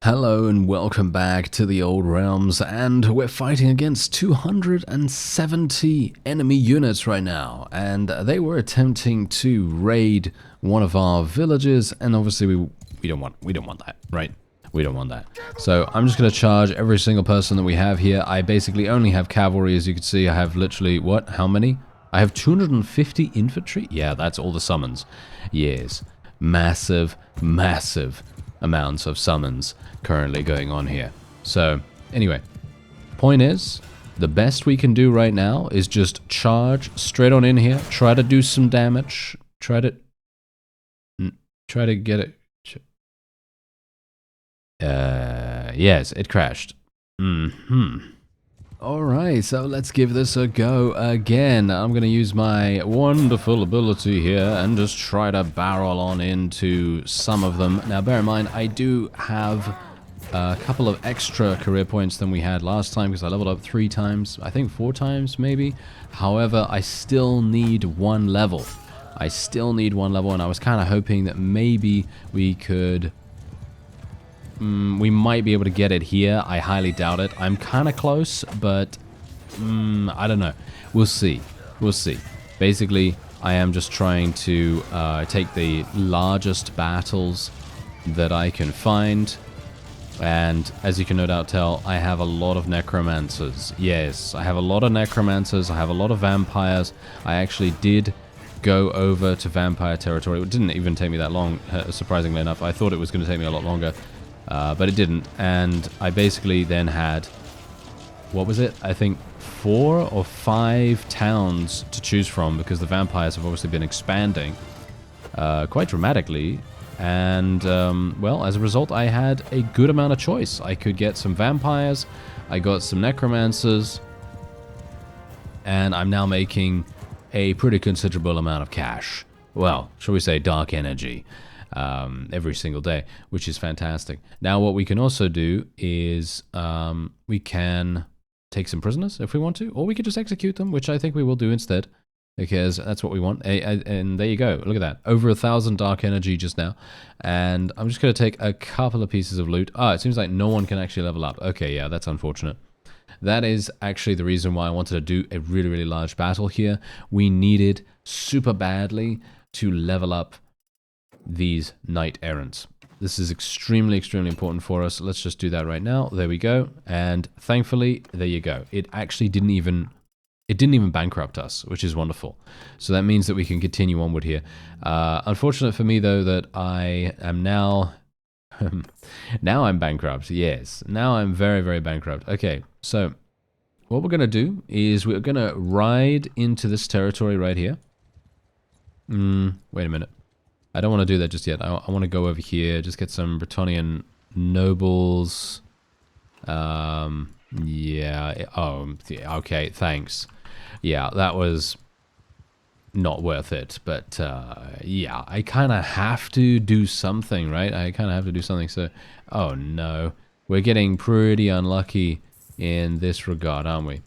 Hello and welcome back to the Old Realms, and we're fighting against 270 enemy units right now, and they were attempting to raid one of our villages, and obviously we don't want that, right? We don't want that. So I'm just going to charge every single person that we have here. I basically only have cavalry, as you can see. I have literally, what? How many? I have 250 infantry? Yeah, that's all the summons. Yes. Massive, massive amounts of summons currently going on here. So, anyway, point is, the best we can do right now is just charge straight on in here, try to do some damage, try to get it. Yes, it crashed. Alright, so let's give this a go again. I'm going to use my wonderful ability here and just try to barrel on into some of them. Now, bear in mind, I do have a couple of extra career points than we had last time because I leveled up 3 times, I think 4 times maybe. However, I still need 1 level. I still need 1 level, and I was kind of hoping that maybe we could... we might be able to get it here. I highly doubt it. I'm kind of close, but I don't know. We'll see. We'll see. Basically, I am just trying to take the largest battles that I can find. And as you can no doubt tell, I have a lot of necromancers. Yes, I have a lot of necromancers. I have a lot of vampires. I actually did go over to vampire territory. It didn't even take me that long, surprisingly enough. I thought it was going to take me a lot longer. But it didn't, and I basically then had, what was it? I think 4 or 5 towns to choose from, because the vampires have obviously been expanding quite dramatically, and, well, as a result, I had a good amount of choice. I could get some vampires, I got some necromancers, and I'm now making a pretty considerable amount of cash. Well, shall we say dark energy. Every single day, which is fantastic. Now what we can also do is we can take some prisoners if we want to, or we could just execute them, which I think we will do instead, because that's what we want. And there you go, look at that, over 1,000 dark energy just now. And I'm just going to take a couple of pieces of loot. It seems like no one can actually level up. Okay, yeah, that's unfortunate. That is actually the reason why I wanted to do a really, really large battle here. We needed super badly to level up these knight errants. This is extremely, extremely important for us. Let's just do that right now. There we go. And thankfully, there you go. It actually didn't even bankrupt us, which is wonderful. So that means that we can continue onward here. Unfortunate for me, though, that I am now... now I'm bankrupt. Yes. Now I'm very, very bankrupt. Okay, so what we're going to do is we're going to ride into this territory right here. Wait a minute. I don't want to do that just yet. I want to go over here, just get some Bretonnian nobles. Yeah. Oh, okay, thanks. Yeah, that was not worth it. But, yeah, I kind of have to do something, right? I kind of have to do something. So, oh, no. We're getting pretty unlucky in this regard, aren't we?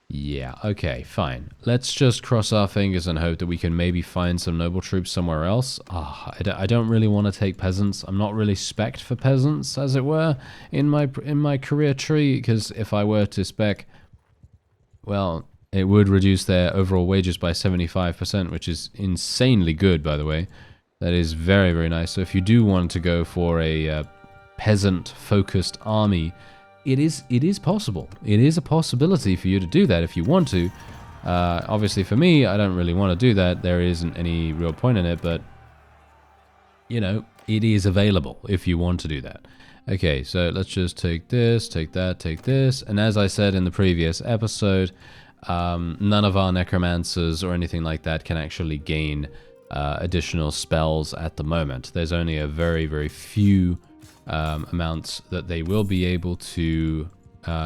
Yeah, okay, fine. Let's just cross our fingers and hope that we can maybe find some noble troops somewhere else. I don't really want to take peasants. I'm not really spec'd for peasants, as it were, in my career tree, because if I were to spec, well, it would reduce their overall wages by 75%, which is insanely good, by the way. That is very, very nice. So if you do want to go for a peasant-focused army, it is possible. It is a possibility for you to do that if you want to. Obviously for me, I don't really want to do that. There isn't any real point in it, but, you know, it is available if you want to do that. Okay, so let's just take this, take that, take this. And as I said in the previous episode, none of our necromancers or anything like that can actually gain additional spells at the moment. There's only a very, very few amounts that they will be able to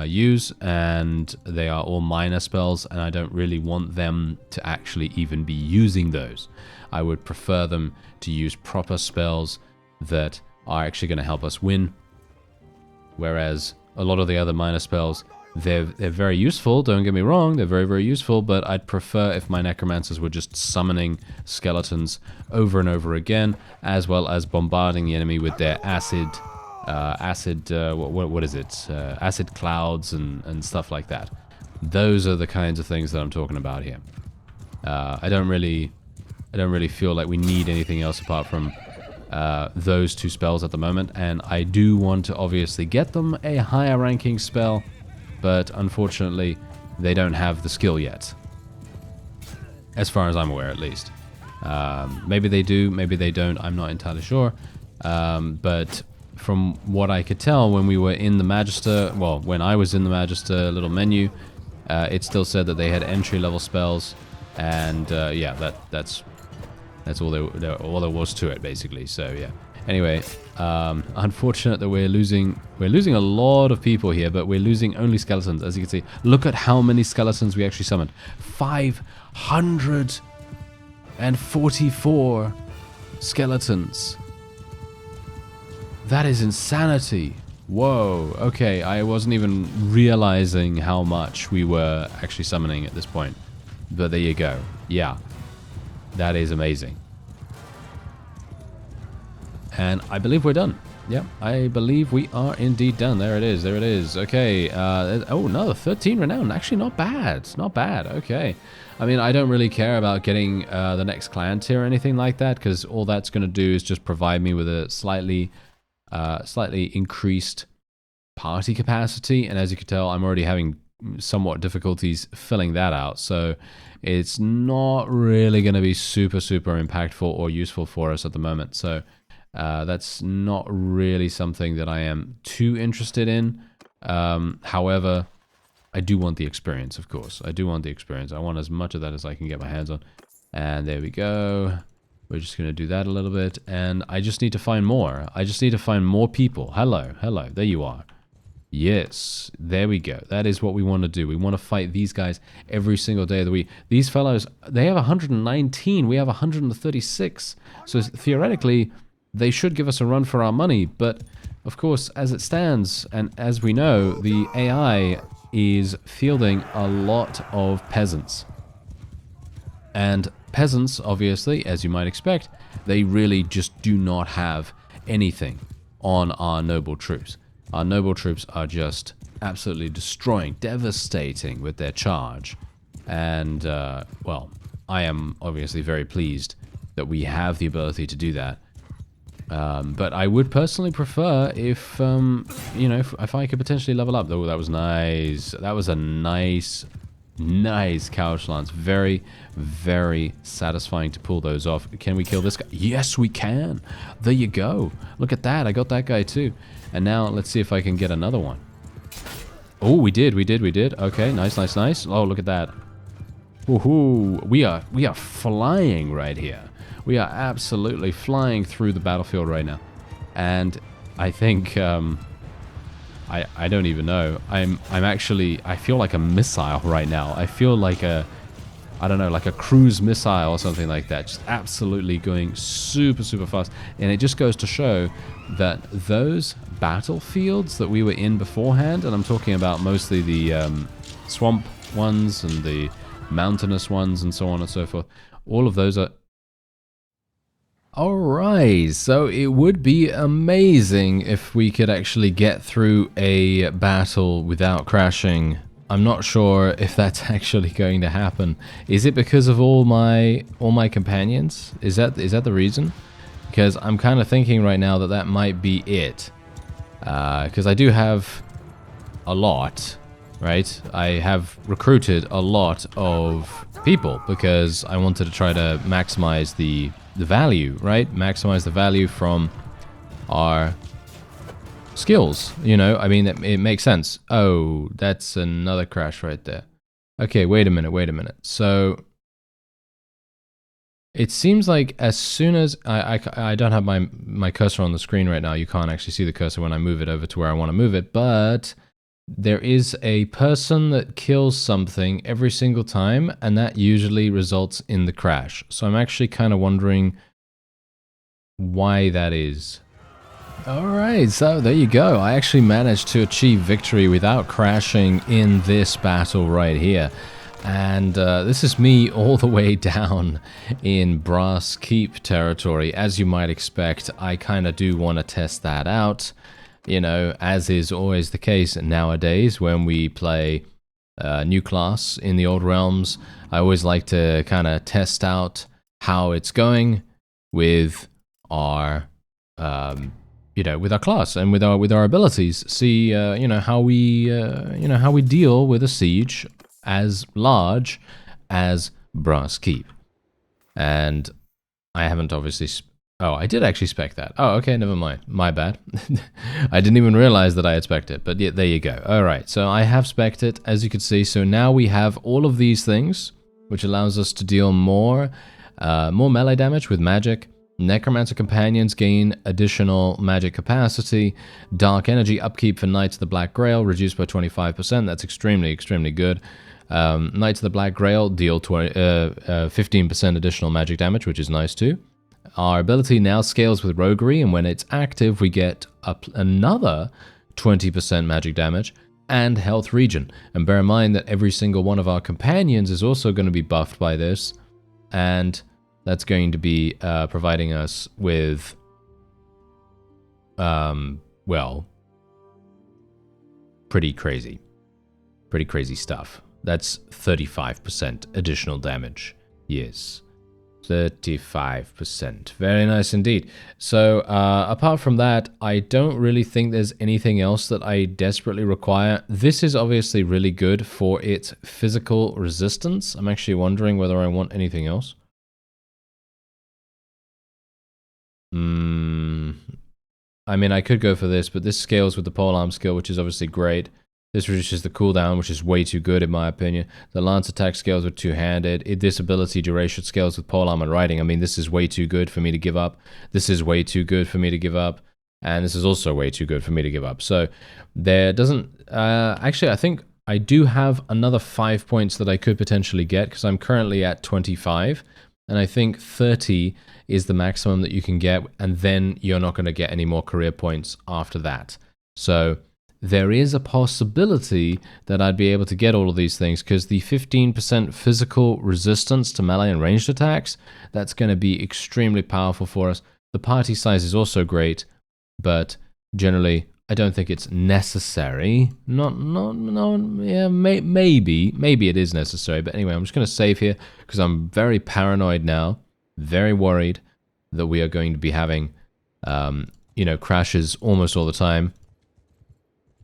use, and they are all minor spells, and I don't really want them to actually even be using those. I would prefer them to use proper spells that are actually going to help us win, whereas a lot of the other minor spells, they're very useful, don't get me wrong, they're very, very useful, but I'd prefer if my necromancers were just summoning skeletons over and over again, as well as bombarding the enemy with their acid acid, what is it? Acid clouds and stuff like that. Those are the kinds of things that I'm talking about here. I don't really feel like we need anything else apart from those two spells at the moment, and I do want to obviously get them a higher ranking spell, but unfortunately they don't have the skill yet, as far as I'm aware at least. Maybe they do, maybe they don't, I'm not entirely sure, but from what I could tell when we were in the Magister, well, when I was in the Magister little menu, it still said that they had entry level spells, and yeah, that's all there was to it, basically. So yeah. Anyway, unfortunate that we're losing a lot of people here, but we're losing only skeletons, as you can see. Look at how many skeletons we actually summoned. 544 skeletons. That is insanity. Whoa. Okay, I wasn't even realizing how much we were actually summoning at this point. But there you go. Yeah. That is amazing. And I believe we're done. Yep, I believe we are indeed done. There it is. There it is. Okay. Oh, no, 13 renown. Actually, not bad. Not bad. Okay. I mean, I don't really care about getting the next clan tier or anything like that, because all that's going to do is just provide me with a slightly increased party capacity. And as you can tell, I'm already having somewhat difficulties filling that out. So it's not really going to be super impactful or useful for us at the moment. So that's not really something that I am too interested in. However, I do want the experience, of course. I do want the experience. I want as much of that as I can get my hands on. And there we go. We're just going to do that a little bit. And I just need to find more. I just need to find more people. Hello, hello. There you are. Yes, there we go. That is what we want to do. We want to fight these guys every single day of the week. These fellows, they have 119. We have 136. So theoretically, they should give us a run for our money. But, of course, as it stands, and as we know, the AI is fielding a lot of peasants. And peasants, obviously, as you might expect, they really just do not have anything on our noble troops. Our noble troops are just absolutely destroying, devastating with their charge. And, well, I am obviously very pleased that we have the ability to do that. But I would personally prefer if, you know, if I could potentially level up. Oh, that was nice. That was a nice couch lance. Very, very satisfying to pull those off. Can we kill this guy? Yes, we can. There you go. Look at that. I got that guy too. And now let's see if I can get another one. Oh, we did. Okay, nice. Oh, look at that. Woohoo. We are flying right here. We are absolutely flying through the battlefield right now. And I think, I don't even know. I'm actually, I feel like a missile right now. I feel like a, I don't know, like a cruise missile or something like that. Just absolutely going super fast. And it just goes to show that those battlefields that we were in beforehand, and I'm talking about mostly the swamp ones and the mountainous ones and so on and so forth, all of those are... Alright, so it would be amazing if we could actually get through a battle without crashing. I'm not sure if that's actually going to happen. Is it because of all my companions? Is that the reason? Because I'm kind of thinking right now that that might be it. Because I do have a lot, right? I have recruited a lot of people because I wanted to try to maximize the value, right? Maximize the value from our skills, you know? I mean, it makes sense. Oh, that's another crash right there. Okay, wait a minute. So it seems like as soon as I don't have my cursor on the screen right now. You can't actually see the cursor when I move it over to where I want to move it, but there is a person that kills something every single time, and that usually results in the crash. So I'm actually kind of wondering why that is. Alright, so there you go. I actually managed to achieve victory without crashing in this battle right here. And this is me all the way down in Brass Keep territory. As you might expect, I kind of do want to test that out. you know, as is always the case nowadays when we play a new class in the Old Realms, I always like to kind of test out how it's going with our, you know, with our class and with our abilities. See, you know, how we deal with a siege as large as Brass Keep. And I haven't obviously... Oh, I did actually spec that. Oh, okay, never mind. My bad. I didn't even realize that I had spec'd it, but yeah, there you go. All right, so I have spec'd it, as you can see. So now we have all of these things, which allows us to deal more melee damage with magic. Necromancer Companions gain additional magic capacity. Dark Energy upkeep for Knights of the Black Grail, reduced by 25%. That's extremely, extremely good. Knights of the Black Grail deal 15% additional magic damage, which is nice too. Our ability now scales with Roguery, and when it's active, we get up another 20% magic damage and health regen. And bear in mind that every single one of our companions is also going to be buffed by this, and that's going to be providing us with, well, pretty crazy stuff. That's 35% additional damage. Yes. 35%. Very nice indeed. So, apart from that, I don't really think there's anything else that I desperately require. This is obviously really good for its physical resistance. I'm actually wondering whether I want anything else. I mean, I could go for this, but this scales with the polearm skill, which is obviously great. This reduces the cooldown, which is way too good in my opinion. The lance attack scales with two-handed. This ability duration scales with polearm and riding. I mean, this is way too good for me to give up. This is way too good for me to give up. And this is also way too good for me to give up. So there doesn't... actually, I think I do have another 5 points that I could potentially get, because I'm currently at 25. And I think 30 is the maximum that you can get, and then you're not going to get any more career points after that. So there is a possibility that I'd be able to get all of these things, because the 15% physical resistance to melee and ranged attacks, that's going to be extremely powerful for us. The party size is also great, but generally, I don't think it's necessary. Yeah, maybe it is necessary, but anyway, I'm just going to save here, because I'm very paranoid now, very worried that we are going to be having, you know, crashes almost all the time.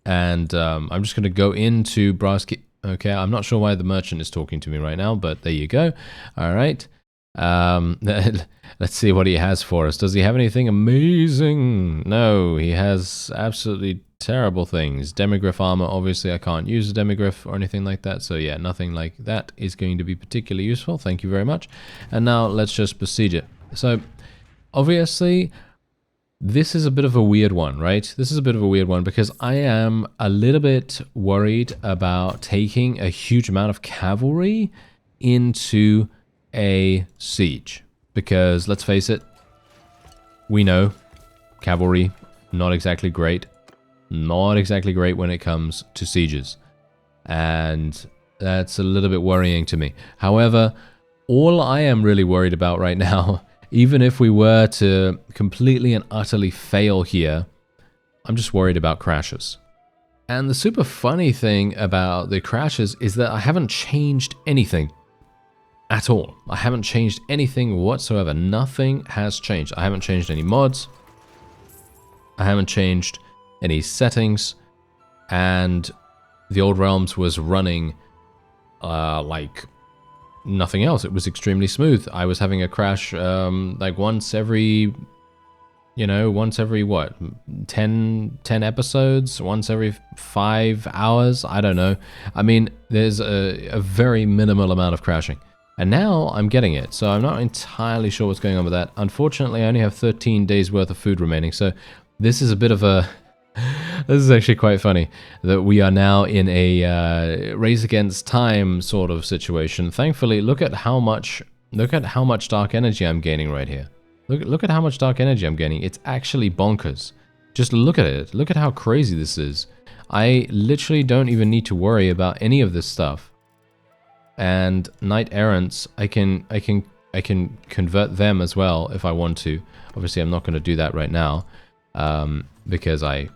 And I'm just going to go into Brass Keep. Okay, I'm not sure why the merchant is talking to me right now, but there you go. All right. Let's see what he has for us. Does he have anything amazing? No, he has absolutely terrible things. Demigryph armor, obviously I can't use a demigryph or anything like that. So yeah, nothing like that is going to be particularly useful. Thank you very much. And now let's just besiege it. So obviously... this is a bit of a weird one, right? This is a bit of a weird one because I am a little bit worried about taking a huge amount of cavalry into a siege. Because, let's face it, we know cavalry, not exactly great. Not exactly great when it comes to sieges. And that's a little bit worrying to me. However, all I am really worried about right now... even if we were to completely and utterly fail here, I'm just worried about crashes. And the super funny thing about the crashes is that I haven't changed anything at all. I haven't changed anything whatsoever. Nothing has changed. I haven't changed any mods. I haven't changed any settings. And the Old Realms was running like... nothing else. It was extremely smooth. I was having a crash like once every, you know, once every what, 10 episodes, once every 5 hours, I don't know. I mean, there's a very minimal amount of crashing. And now I'm getting it, so I'm not entirely sure what's going on with that. Unfortunately, I only have 13 days worth of food remaining, so this is a bit of a... this is actually quite funny that we are now in a race against time sort of situation. Thankfully, look at how much dark energy I'm gaining right here. Look at how much dark energy I'm gaining. It's actually bonkers. Just look at it. Look at how crazy this is. I literally don't even need to worry about any of this stuff. And Knight Errants, I can convert them as well if I want to. Obviously, I'm not going to do that right now because I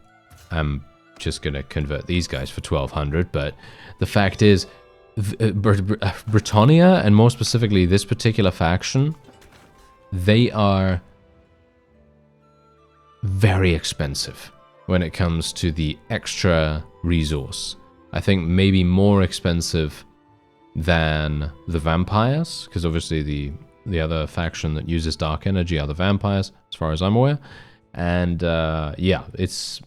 am just going to convert these guys for 1200, but the fact is, Britannia, and more specifically this particular faction, they are very expensive when it comes to the extra resource. I think maybe more expensive than the vampires, because obviously the other faction that uses dark energy are the vampires, as far as I'm aware. And yeah, it's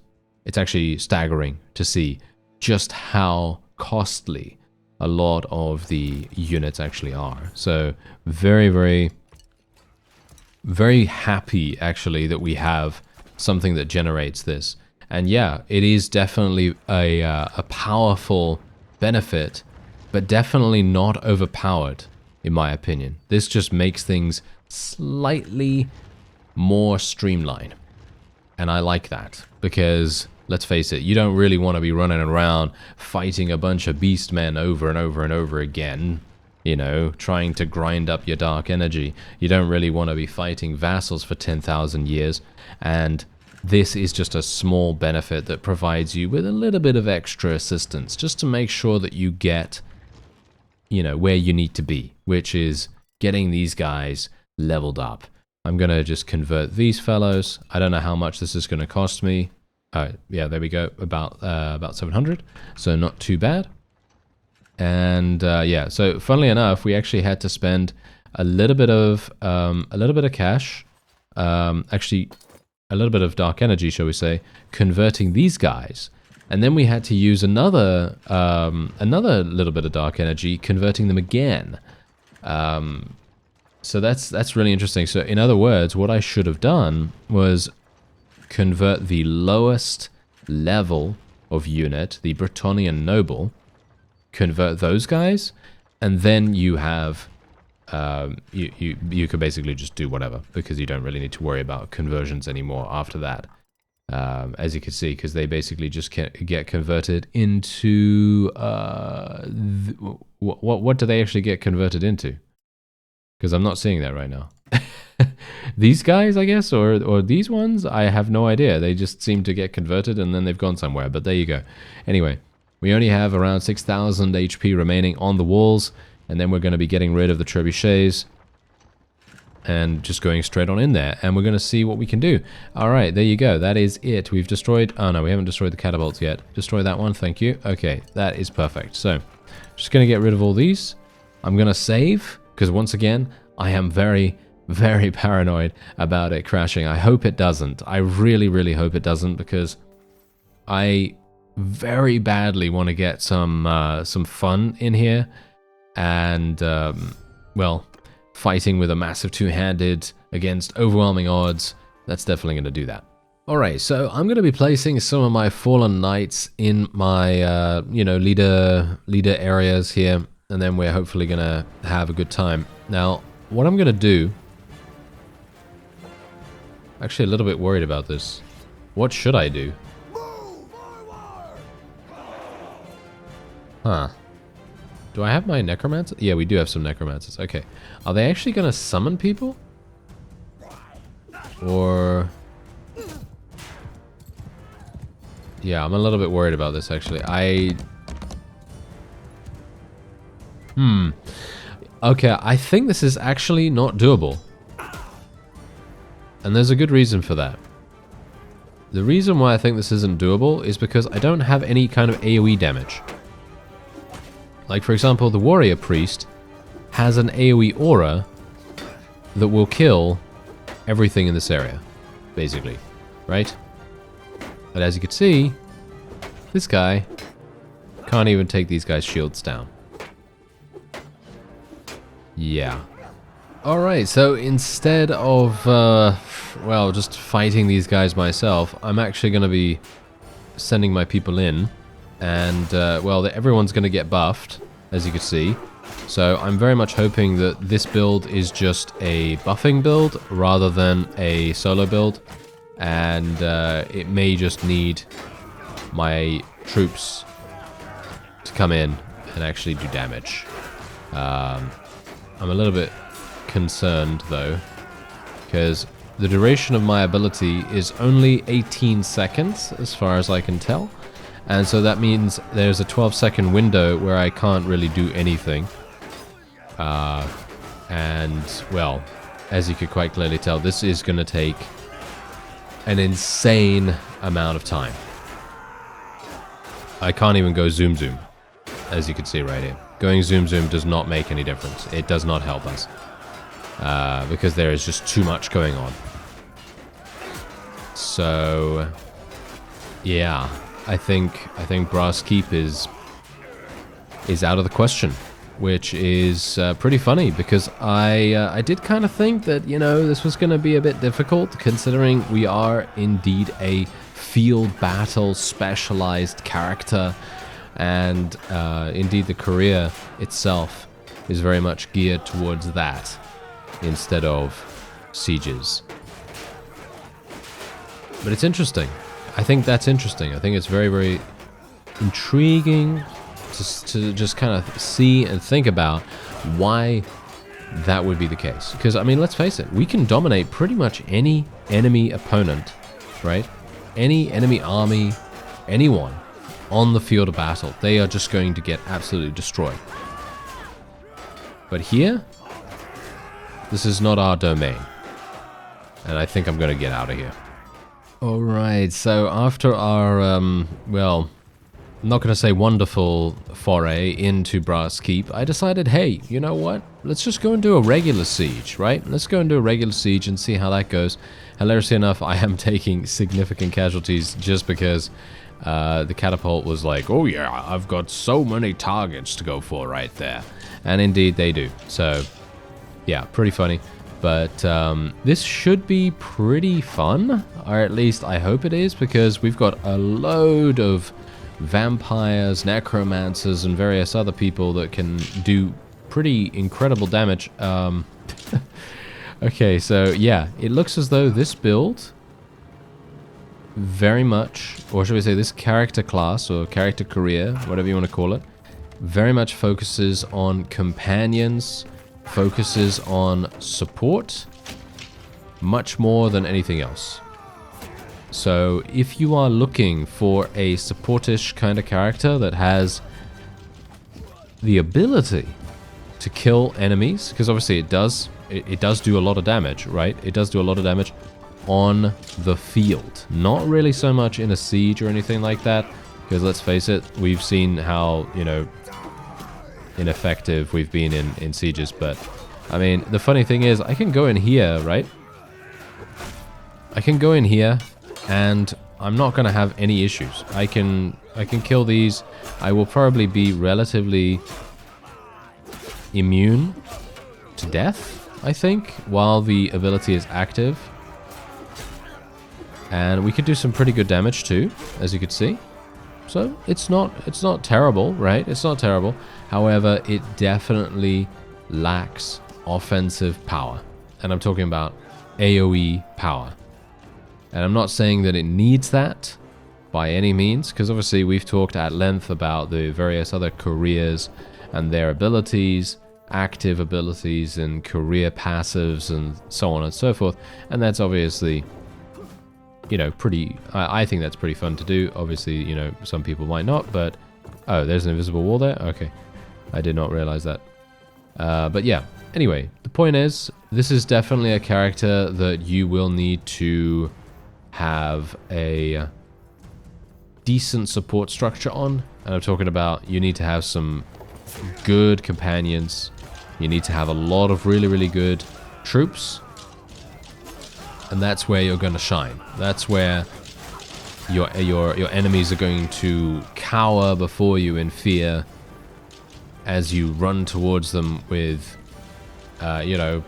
actually staggering to see just how costly a lot of the units actually are. So very, very, very happy actually that we have something that generates this. And yeah, it is definitely a powerful benefit, but definitely not overpowered, in my opinion. This just makes things slightly more streamlined. And I like that, because let's face it, you don't really want to be running around fighting a bunch of beast men over and over and over again, you know, trying to grind up your dark energy. You don't really want to be fighting vassals for 10,000 years, and this is just a small benefit that provides you with a little bit of extra assistance, just to make sure that you get, you know, where you need to be, which is getting these guys leveled up. I'm going to just convert these fellows. I don't know how much this is going to cost me. Yeah, there we go, about 700, so not too bad. And yeah, so funnily enough, we actually had to spend a little bit of cash, actually a little bit of dark energy, shall we say, converting these guys. And then we had to use another little bit of dark energy, converting them again. So that's really interesting. So in other words, what I should have done was convert the lowest level of unit, the Bretonnian Noble, convert those guys, and then you have you could basically just do whatever, because you don't really need to worry about conversions anymore after that. As you can see, because they basically just get converted into what do they actually get converted into? Because I'm not seeing that right now. These guys, I guess, or these ones, I have no idea. They just seem to get converted and then they've gone somewhere, but there you go. Anyway, we only have around 6,000 HP remaining on the walls, and then we're going to be getting rid of the trebuchets and just going straight on in there, and we're going to see what we can do. Alright, there you go. That is it. We've destroyed... Oh, no, we haven't destroyed the catapults yet. Destroy that one, thank you. Okay, that is perfect. So, just going to get rid of all these. I'm going to save, because once again, I am very, very paranoid about it crashing. I hope it doesn't. I really, really hope it doesn't, because I very badly want to get some fun in here, and, well, fighting with a massive two-handed against overwhelming odds. That's definitely going to do that. Alright, so I'm going to be placing some of my fallen knights in my, you know, leader areas here, and then we're hopefully going to have a good time. Now, what I'm going to do... Actually, a little bit worried about this. What should I do? Huh. Do I have my necromancers? Yeah, we do have some necromancers. Okay. Are they actually going to summon people? Or... Yeah, I'm a little bit worried about this, actually. Okay, I think this is actually not doable. And there's a good reason for that. The reason why I think this isn't doable is because I don't have any kind of AoE damage. Like, for example, the Warrior Priest has an AoE aura that will kill everything in this area, basically, right? But as you can see, this guy can't even take these guys' shields down. Yeah. Alright, so instead of, well, just fighting these guys myself, I'm actually going to be sending my people in. And, well, everyone's going to get buffed, as you can see. So I'm very much hoping that this build is just a buffing build rather than a solo build. And it may just need my troops to come in and actually do damage. I'm a little bit concerned, though, because the duration of my ability is only 18 seconds, as far as I can tell. And so that means there's a 12-second window where I can't really do anything. And, well, as you could quite clearly tell, this is going to take an insane amount of time. I can't even go zoom zoom, as you can see right here. Going zoom zoom does not make any difference. It does not help us. Because there is just too much going on. So, yeah, I think Brass Keep is out of the question, which is pretty funny because I did kind of think that, you know, this was going to be a bit difficult considering we are indeed a field battle specialized character, and indeed the career itself is very much geared towards that instead of sieges. But it's interesting. I think that's interesting. I think it's very, very intriguing to just kind of see and think about why that would be the case. Because, I mean, let's face it, we can dominate pretty much any enemy opponent, right? Any enemy army, anyone on the field of battle. They are just going to get absolutely destroyed. But here, this is not our domain. And I think I'm going to get out of here. Alright, so after our, well, I'm not going to say wonderful foray into Brass Keep, I decided, hey, you know what? Let's just go and do a regular siege, right? Let's go and do a regular siege and see how that goes. Hilariously enough, I am taking significant casualties just because the catapult was like, oh yeah, I've got so many targets to go for right there. And indeed they do. So, yeah, pretty funny. But this should be pretty fun, or at least I hope it is, because we've got a load of vampires, necromancers, and various other people that can do pretty incredible damage. Okay, so yeah, it looks as though this build very much, or should we say this character class, or character career, whatever you want to call it, very much focuses on companions, focuses on support much more than anything else. So if you are looking for a supportish kind of character that has the ability to kill enemies, because obviously it does do a lot of damage, right? It does do a lot of damage on the field. Not really so much in a siege or anything like that, because let's face it, we've seen how, you know, ineffective we've been in sieges. But I mean, the funny thing is I can go in here, right? I can go in here and I'm not going to have any issues. I can kill these. I will probably be relatively immune to death, I think, while the ability is active. And we could do some pretty good damage too, as you could see. So it's not terrible, right? It's not terrible. However, it definitely lacks offensive power. And I'm talking about AoE power. And I'm not saying that it needs that by any means, because obviously we've talked at length about the various other careers and their abilities, active abilities and career passives and so on and so forth. And that's obviously, you know, pretty, I think that's pretty fun to do. Obviously, you know, some people might not, but, oh, there's an invisible wall there? Okay. I did not realize that. But yeah, anyway, the point is, this is definitely a character that you will need to have a decent support structure on. And I'm talking about, you need to have some good companions. You need to have a lot of really, really good troops. And that's where you're going to shine. That's where your enemies are going to cower before you in fear as you run towards them with, you know,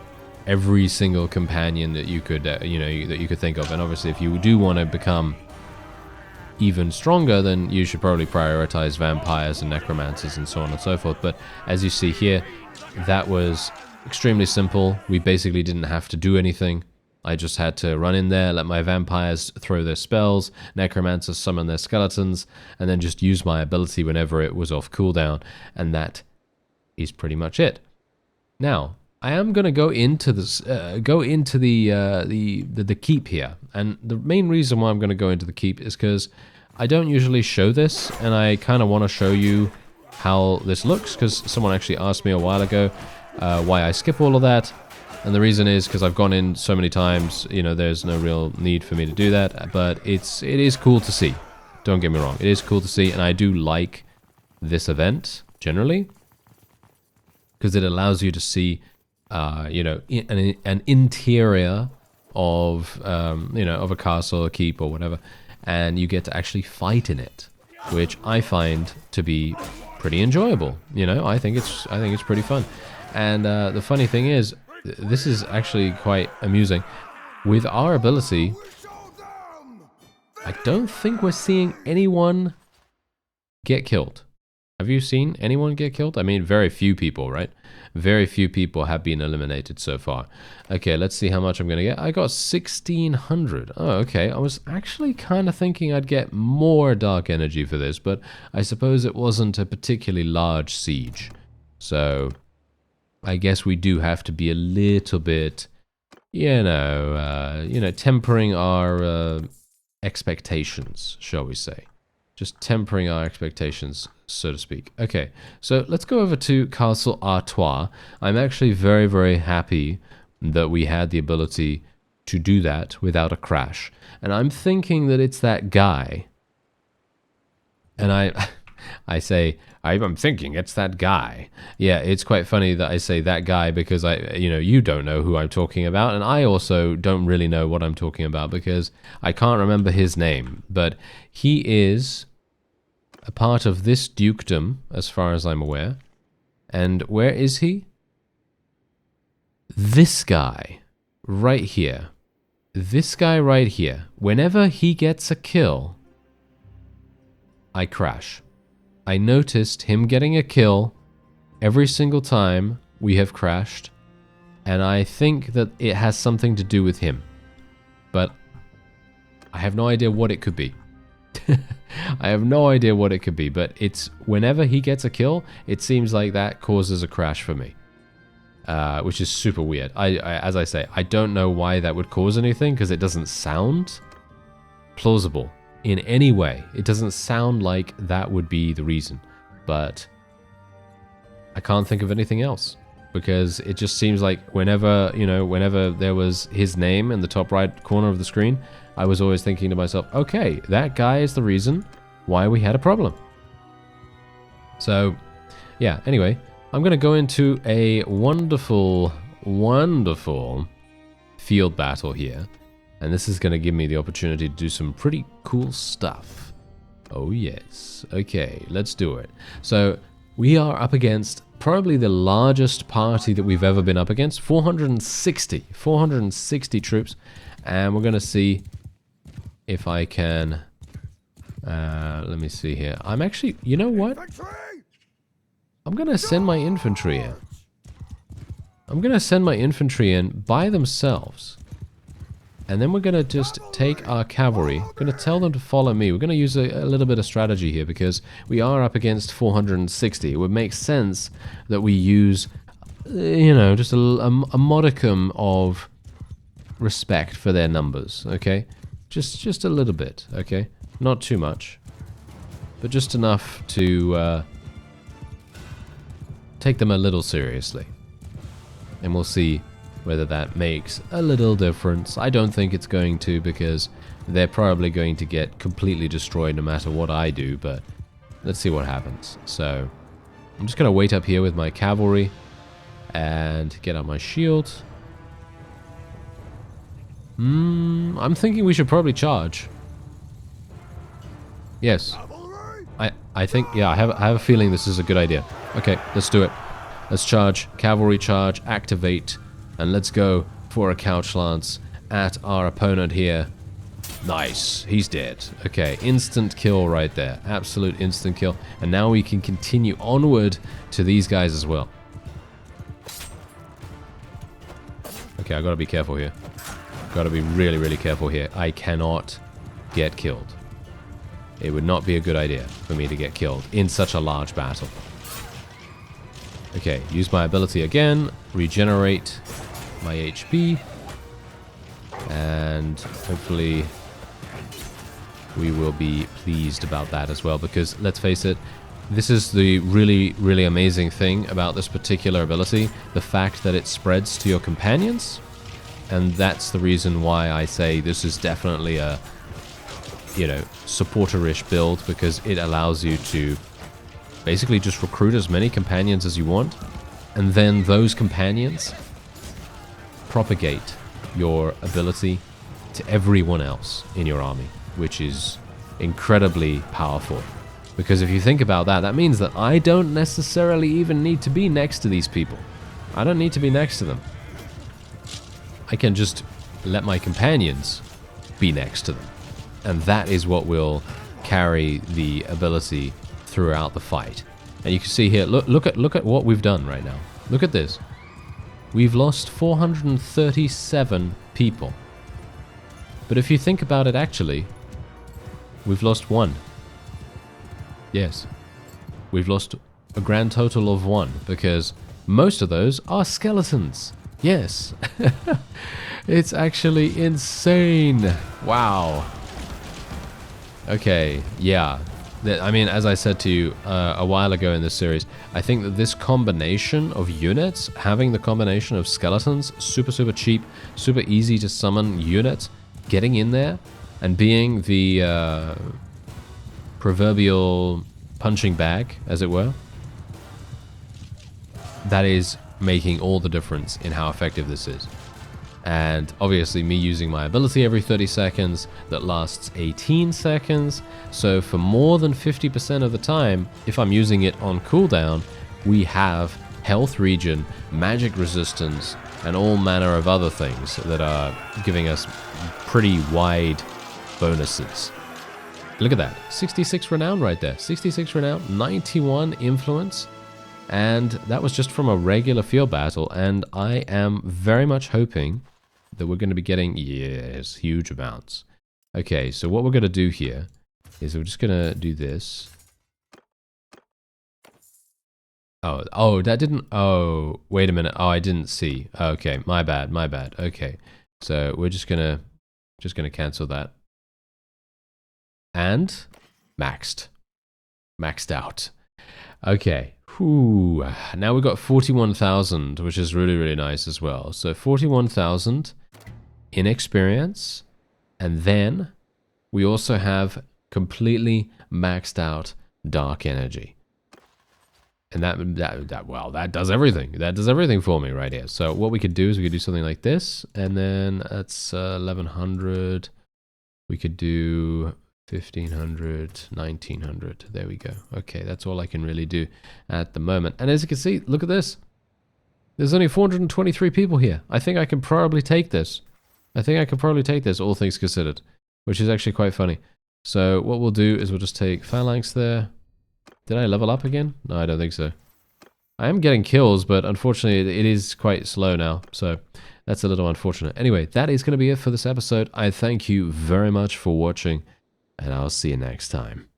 every single companion that you could, you know, that you could think of. And obviously, if you do want to become even stronger, then you should probably prioritize vampires and necromancers and so on and so forth. But as you see here, that was extremely simple. We basically didn't have to do anything. I just had to run in there, let my vampires throw their spells, necromancers summon their skeletons, and then just use my ability whenever it was off cooldown, and that is pretty much it. Now, I am gonna go into this, the keep here, and the main reason why I'm gonna go into the keep is because I don't usually show this, and I kind of want to show you how this looks, because someone actually asked me a while ago why I skip all of that, and the reason is because I've gone in so many times, you know, there's no real need for me to do that, but it is cool to see. Don't get me wrong, it is cool to see, and I do like this event generally, because it allows you to see, you know, an interior of, you know, of a castle, a keep, or whatever, and you get to actually fight in it, which I find to be pretty enjoyable. You know, I think it's pretty fun. And the funny thing is, this is actually quite amusing. With our ability, I don't think we're seeing anyone get killed. Have you seen anyone get killed? I mean, very few people, right? Very few people have been eliminated so far. Okay, let's see how much I'm going to get. I got 1,600. Oh, okay. I was actually kind of thinking I'd get more dark energy for this, but I suppose it wasn't a particularly large siege. So, I guess we do have to be a little bit, you know, tempering our expectations, shall we say. Just tempering our expectations, so to speak. Okay, so let's go over to Castle Artois. I'm actually very, very happy that we had the ability to do that without a crash. And I'm thinking that it's that guy. And I'm thinking it's that guy. Yeah, it's quite funny that I say that guy because you don't know who I'm talking about, and I also don't really know what I'm talking about because I can't remember his name, but he is a part of this dukedom, as far as I'm aware. And where is he? This guy, right here. This guy right here. Whenever he gets a kill, I crash. I noticed him getting a kill every single time we have crashed, and I think that it has something to do with him. But I have no idea what it could be. I have no idea what it could be, but it's whenever he gets a kill, it seems like that causes a crash for me. Which is super weird. As I say, I don't know why that would cause anything, because it doesn't sound plausible in any way. It doesn't sound like that would be the reason, but I can't think of anything else, because it just seems like whenever there was his name in the top right corner of the screen, I was always thinking to myself, okay, that guy is the reason why we had a problem. So, yeah, anyway, I'm going to go into a wonderful, wonderful field battle here. And this is going to give me the opportunity to do some pretty cool stuff. Oh, yes. Okay, let's do it. So, we are up against probably the largest party that we've ever been up against. 460 troops. And we're going to see if I can... let me see here. I'm actually... You know what? I'm going to send my infantry in. I'm going to send my infantry in by themselves. And then we're going to just take our cavalry. We're going to tell them to follow me. We're going to use a little bit of strategy here because we are up against 460. It would make sense that we use, just a modicum of respect for their numbers, okay? Just a little bit, okay? Not too much. But just enough to take them a little seriously. And we'll see whether that makes a little difference. I don't think it's going to, because they're probably going to get completely destroyed no matter what I do, but let's see what happens. So, I'm just going to wait up here with my cavalry and get out my shield. I'm thinking we should probably charge. Yes. I think, yeah, I have a feeling this is a good idea. Okay, let's do it. Let's charge. Cavalry charge. Activate. And let's go for a couch lance at our opponent here. Nice. He's dead. Okay, instant kill right there. Absolute instant kill. And now we can continue onward to these guys as well. Okay, I gotta be careful here. Gotta be really, really careful here. I cannot get killed. It would not be a good idea for me to get killed in such a large battle. Okay, use my ability again, regenerate my HP, and hopefully we will be pleased about that as well, because let's face it, this is the really, really amazing thing about this particular ability, the fact that it spreads to your companions, and that's the reason why I say this is definitely a, you know, supporter-ish build, because it allows you to basically just recruit as many companions as you want, and then those companions propagate your ability to everyone else in your army, which is incredibly powerful. Because if you think about that, that means that I don't necessarily even need to be next to these people. I don't need to be next to them. I can just let my companions be next to them. And that is what will carry the ability throughout the fight. And you can see here, look at what we've done right now. Look at this. We've lost 437 people. But if you think about it, actually, we've lost 1. Yes. We've lost a grand total of 1, because most of those are skeletons. Yes. It's actually insane. Wow. Okay, yeah. I mean, as I said to you a while ago in this series, I think that this combination of units, having the combination of skeletons, super, super cheap, super easy to summon units, getting in there and being the proverbial punching bag, as it were, that is making all the difference in how effective this is. And obviously me using my ability every 30 seconds that lasts 18 seconds. So for more than 50% of the time, if I'm using it on cooldown, we have health regen, magic resistance, and all manner of other things that are giving us pretty wide bonuses. Look at that, 66 renown right there, 66 renown, 91 influence, and that was just from a regular field battle, and I am very much hoping that we're going to be getting, yes, huge amounts. Okay, so what we're going to do here is we're just going to do this. Oh, that didn't, oh, wait a minute. Oh, I didn't see. Okay, my bad, my bad. Okay, so we're just going to cancel that. And maxed out. Okay. Whew. Now we've got 41,000, which is really, really nice as well. So 41,000 in experience. And then we also have completely maxed out dark energy. And that does everything. That does everything for me right here. So what we could do is we could do something like this. And then that's 1100. We could do 1500, 1900. There we go. Okay, that's all I can really do at the moment. And as you can see, look at this. There's only 423 people here. I think I can probably take this. I think I can probably take this, all things considered, which is actually quite funny. So what we'll do is we'll just take phalanx there. Did I level up again? No, I don't think so. I am getting kills, but unfortunately it is quite slow now. So that's a little unfortunate. Anyway, that is going to be it for this episode. I thank you very much for watching, and I'll see you next time.